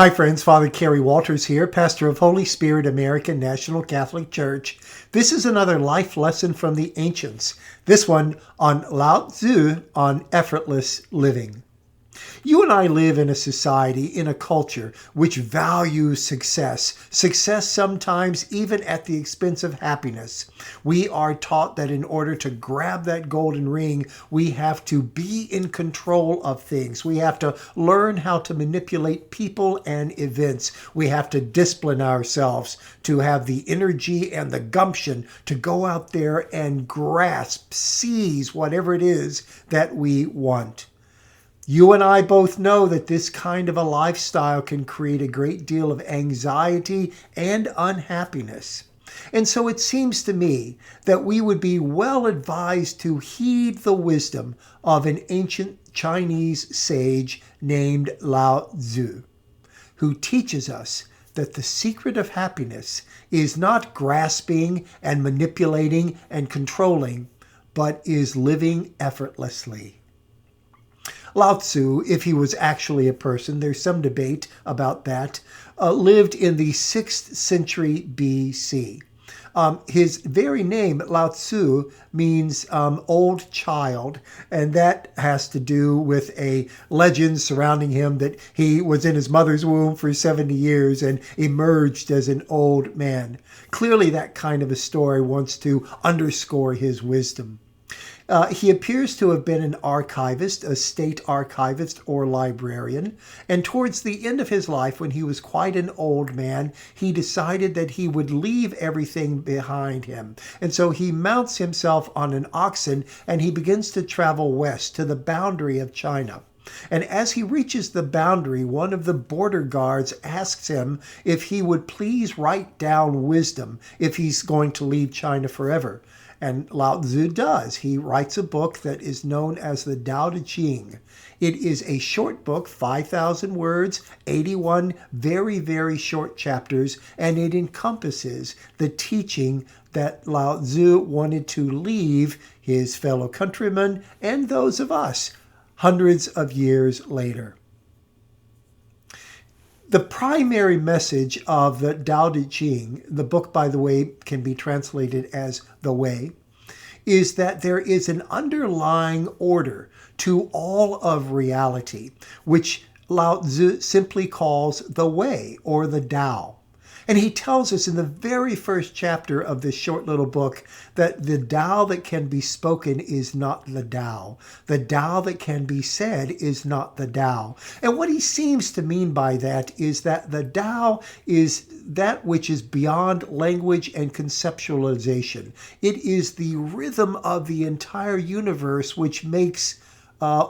Hi friends, Father Kerry Walters here, pastor of Holy Spirit American National Catholic Church. This is another life lesson from the ancients, this one on Laozi on effortless living. You and I live in a society, in a culture, which values success sometimes even at the expense of happiness. We are taught that in order to grab that golden ring, we have to be in control of things. We have to learn how to manipulate people and events. We have to discipline ourselves to have the energy and the gumption to go out there and grasp, seize whatever it is that we want. You and I both know that this kind of a lifestyle can create a great deal of anxiety and unhappiness. And so it seems to me that we would be well advised to heed the wisdom of an ancient Chinese sage named Laozi, who teaches us that the secret of happiness is not grasping and manipulating and controlling, but is living effortlessly. Lao Tzu, if he was actually a person, there's some debate about that, lived in the 6th century BC. His very name, Lao Tzu, means old child, and that has to do with a legend surrounding him that he was in his mother's womb for 70 years and emerged as an old man. Clearly, that kind of a story wants to underscore his wisdom. He appears to have been an archivist, a state archivist or librarian, and towards the end of his life, when he was quite an old man, he decided that he would leave everything behind him. And so he mounts himself on an oxen and he begins to travel west to the boundary of China. And as he reaches the boundary, one of the border guards asks him if he would please write down wisdom if he's going to leave China forever. And Lao Tzu does. He writes a book that is known as the Tao Te Ching. It is a short book, 5,000 words, 81 very, very short chapters, and it encompasses the teaching that Lao Tzu wanted to leave his fellow countrymen and those of us hundreds of years later. The primary message of the Tao Te Ching, the book, by the way, can be translated as The Way, is that there is an underlying order to all of reality, which Lao Tzu simply calls the way or the Tao. And he tells us in the very first chapter of this short little book that the Tao that can be spoken is not the Tao. The Tao that can be said is not the Tao. And what he seems to mean by that is that the Tao is that which is beyond language and conceptualization. It is the rhythm of the entire universe which makes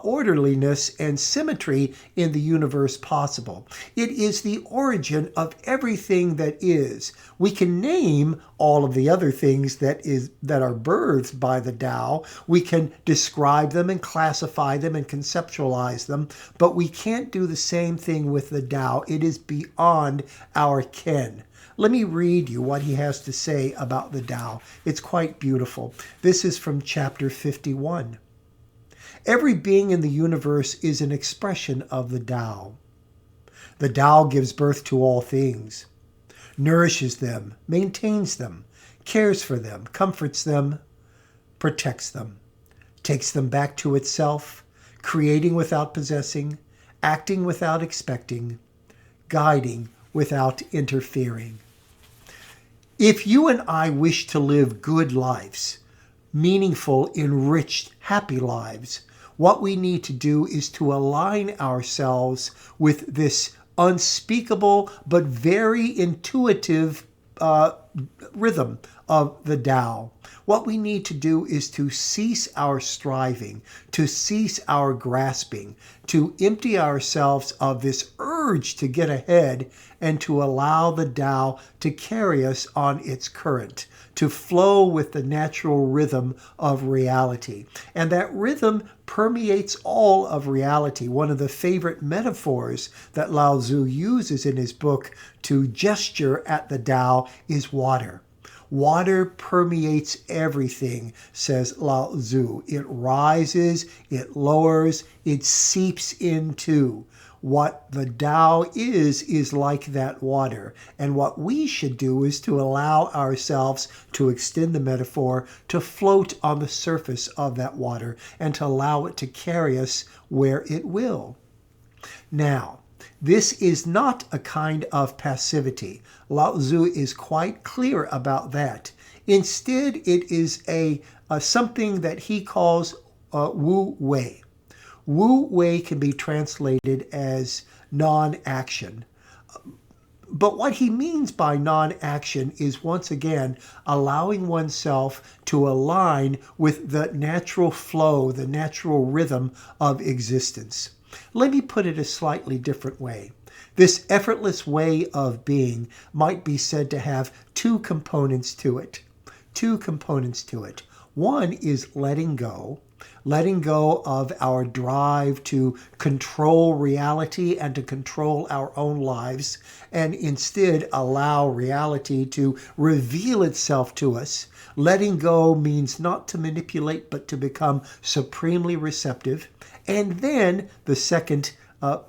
orderliness and symmetry in the universe possible. It is the origin of everything that is. We can name all of the other things that are birthed by the Tao. We can describe them and classify them and conceptualize them, but we can't do the same thing with the Tao. It is beyond our ken. Let me read you what he has to say about the Tao. It's quite beautiful. This is from chapter 51. Every being in the universe is an expression of the Tao. The Tao gives birth to all things, nourishes them, maintains them, cares for them, comforts them, protects them, takes them back to itself, creating without possessing, acting without expecting, guiding without interfering. If you and I wish to live good lives, meaningful, enriched, happy lives, what we need to do is to align ourselves with this unspeakable but very intuitive rhythm of the Tao. What we need to do is to cease our striving, to cease our grasping, to empty ourselves of this urge to get ahead and to allow the Tao to carry us on its current, to flow with the natural rhythm of reality. And that rhythm permeates all of reality. One of the favorite metaphors that Lao Tzu uses in his book to gesture at the Tao is water. Water permeates everything, says Lao Tzu. It rises, it lowers, it seeps into. What the Tao is like that water. And what we should do is to allow ourselves, to extend the metaphor, to float on the surface of that water and to allow it to carry us where it will. Now, this is not a kind of passivity. Laozi is quite clear about that. Instead, it is a something that he calls Wu Wei. Wu Wei can be translated as non-action. But what he means by non-action is, once again, allowing oneself to align with the natural flow, the natural rhythm of existence. Let me put it a slightly different way. This effortless way of being might be said to have two components to it. One is letting go of our drive to control reality and to control our own lives, and instead allow reality to reveal itself to us. Letting go means not to manipulate, but to become supremely receptive. And then the second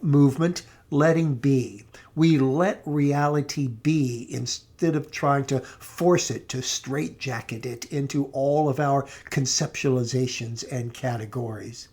movement, letting be. We let reality be instead of trying to force it, to straitjacket it into all of our conceptualizations and categories.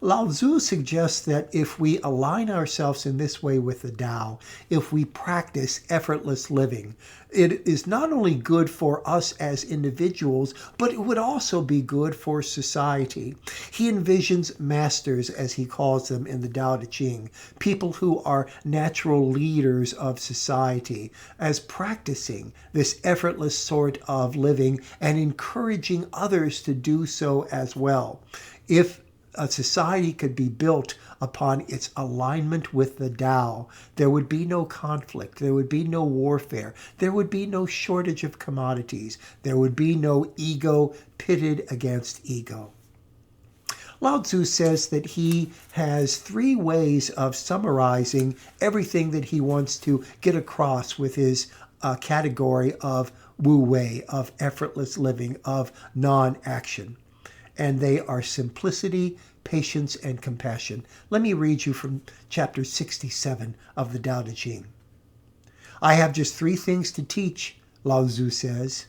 Laozi suggests that if we align ourselves in this way with the Tao, if we practice effortless living, it is not only good for us as individuals, but it would also be good for society. He envisions masters, as he calls them in the Tao Te Ching, people who are natural leaders of society, as practicing this effortless sort of living and encouraging others to do so as well. If a society could be built upon its alignment with the Tao, there would be no conflict, there would be no warfare, there would be no shortage of commodities, there would be no ego pitted against ego. Laozi says that he has three ways of summarizing everything that he wants to get across with his category of Wu Wei, of effortless living, of non-action. And they are simplicity, patience, and compassion. Let me read you from chapter 67 of the Tao Te Ching. I have just three things to teach, Laozi says: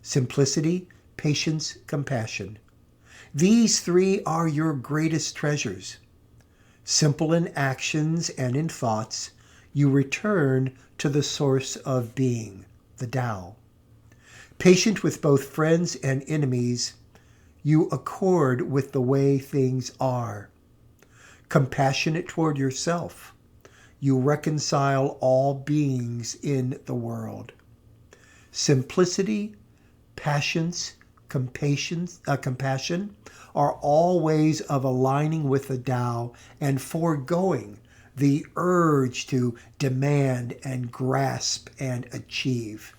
simplicity, patience, compassion. These three are your greatest treasures. Simple in actions and in thoughts, you return to the source of being, the Tao. Patient with both friends and enemies, you accord with the way things are. Compassionate toward yourself, you reconcile all beings in the world. Simplicity, patience, compassion are all ways of aligning with the Tao and foregoing the urge to demand and grasp and achieve.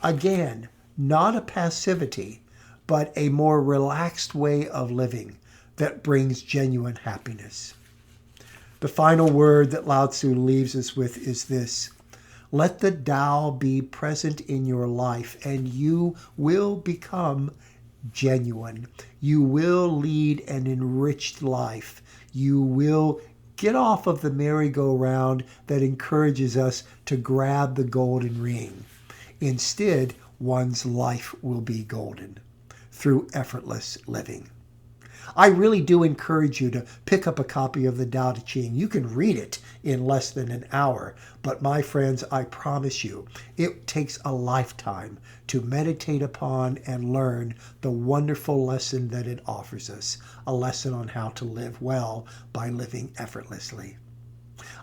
Again, not a passivity, but a more relaxed way of living that brings genuine happiness. The final word that Laozi leaves us with is this: let the Tao be present in your life and you will become genuine. You will lead an enriched life. You will get off of the merry-go-round that encourages us to grab the golden ring. Instead, one's life will be golden through effortless living. I really do encourage you to pick up a copy of the Tao Te Ching. You can read it in less than an hour, but my friends, I promise you, it takes a lifetime to meditate upon and learn the wonderful lesson that it offers us, a lesson on how to live well by living effortlessly.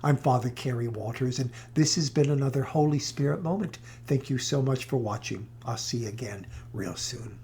I'm Father Kerry Walters, and this has been another Holy Spirit moment. Thank you so much for watching. I'll see you again real soon.